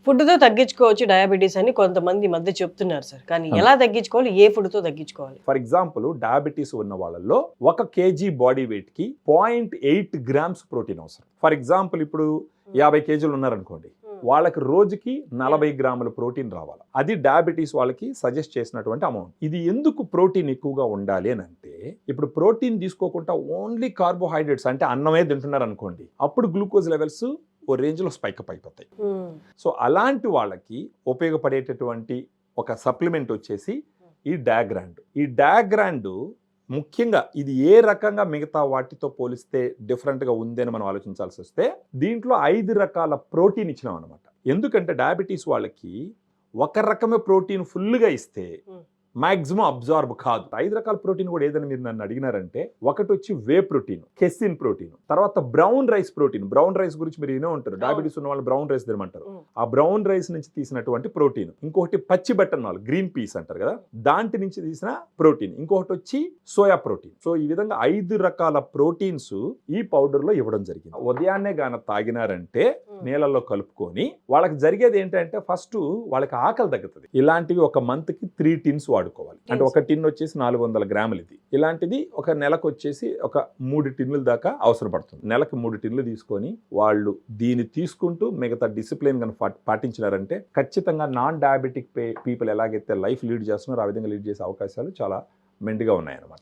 ఫుడ్‌తో తగ్గించుకోవచ్చు డయాబెటిస్ అని కొంతమంది ఈ మధ్య చెప్తున్నారు సార్. కానీ అవును. ఎలా తగ్గించుకోవాలి? ఏ ఫుడ్‌తో తగ్గించుకోవాలి? ఫర్ ఎగ్జాంపుల్ డయాబెటీస్ ఉన్న వాళ్ళల్లో 1 కేజీ బాడీ వెయిట్‌కి 0.8 గ్రామ్స్ ప్రోటీన్ అవసరం. ఫర్ ఎగ్జాంపుల్ ఇప్పుడు 50 కేజీలు ఉన్నారనుకోండి. వాళ్ళకి రోజుకి 40 గ్రాముల ప్రోటీన్ రావాలి. అది డయాబెటీస్ వాళ్ళకి సజెస్ట్ చేసినటువంటి అమౌంట్. ఇది ఎందుకు ప్రోటీన్ ఎక్కువగా ఉండాలి అని అంటే, ఇప్పుడు ప్రోటీన్ తీసుకోకుండా ఓన్లీ కార్బోహైడ్రేట్స్ అంటే అన్నమే తింటున్నారు అనుకోండి, అప్పుడు గ్లూకోజ్ లెవెల్స్ ఓ రేంజ్లో స్పైకప్ అయిపోతాయి. సో అలాంటి వాళ్ళకి ఉపయోగపడేటటువంటి ఒక సప్లిమెంట్ వచ్చేసి ఈ డయాగ్రాండ్. ఈ డయాగ్రాండ్ ముఖ్యంగా ఇది ఏ రకంగా మిగతా వాటితో పోలిస్తే డిఫరెంట్గా ఉంది అని మనం ఆలోచించాల్సి వస్తే, దీంట్లో 5 రకాల ప్రోటీన్ ఇచ్చినాం అనమాట. ఎందుకంటే డయాబెటీస్ వాళ్ళకి ఒక రకమే ప్రోటీన్ ఫుల్గా ఇస్తే మాక్సిమం అబ్జార్బ్ కాదు. 5 రకాల ప్రోటీన్ కూడా ఏదని మీరు నన్ను అడిగినారంటే, ఒకటి వచ్చి వే ప్రోటీన్, కెసిన్ ప్రోటీన్, తర్వాత brown rice protein. Brown rice గురించి మీరు వినే ఉంటారు, డయాబెటీస్ ఉన్న వాళ్ళు బ్రౌన్ రైస్ తినమంటారు. ఆ బ్రౌన్ రైస్ నుంచి తీసినటువంటి ప్రోటీన్. ఇంకొకటి పచ్చి బట్టన్నాలు, గ్రీన్ పీస్ అంటారు కదా, దాంట్ నుంచి తీసిన ప్రోటీన్. ఇంకొకటి వచ్చి సోయా ప్రోటీన్. సో ఈ విధంగా 5 రకాల ప్రోటీన్స్ ఈ పౌడర్ లో ఇవ్వడం జరిగింది. ఉదయాన్నే గాన తాగినారంటే నీళ్ళల్లో కలుపుకొని, వాళ్ళకి జరిగేది ఏంటంటే ఫస్ట్ వాళ్ళకి ఆకలి తగ్గుతుంది. ఇలాంటివి ఒక మంత్ కి 3 టిన్స్ వాడుకోవాలి. అంటే ఒక టిన్ వచ్చేసి 400 గ్రాములు. ఇది ఇలాంటిది ఒక నెలకు వచ్చేసి ఒక 3 టిన్నుల దాకా అవసరం పడుతుంది. నెలకు 3 టిన్నులు తీసుకొని వాళ్ళు దీన్ని తీసుకుంటూ మిగతా డిసిప్లిన్ కనుక పాటించినారంటే ఖచ్చితంగా నాన్ డయాబెటిక్ పీపుల్ ఎలాగైతే లైఫ్ లీడ్ చేస్తున్నారో ఆ విధంగా లీడ్ చేసే అవకాశాలు చాలా మెండుగా ఉన్నాయన్నమాట.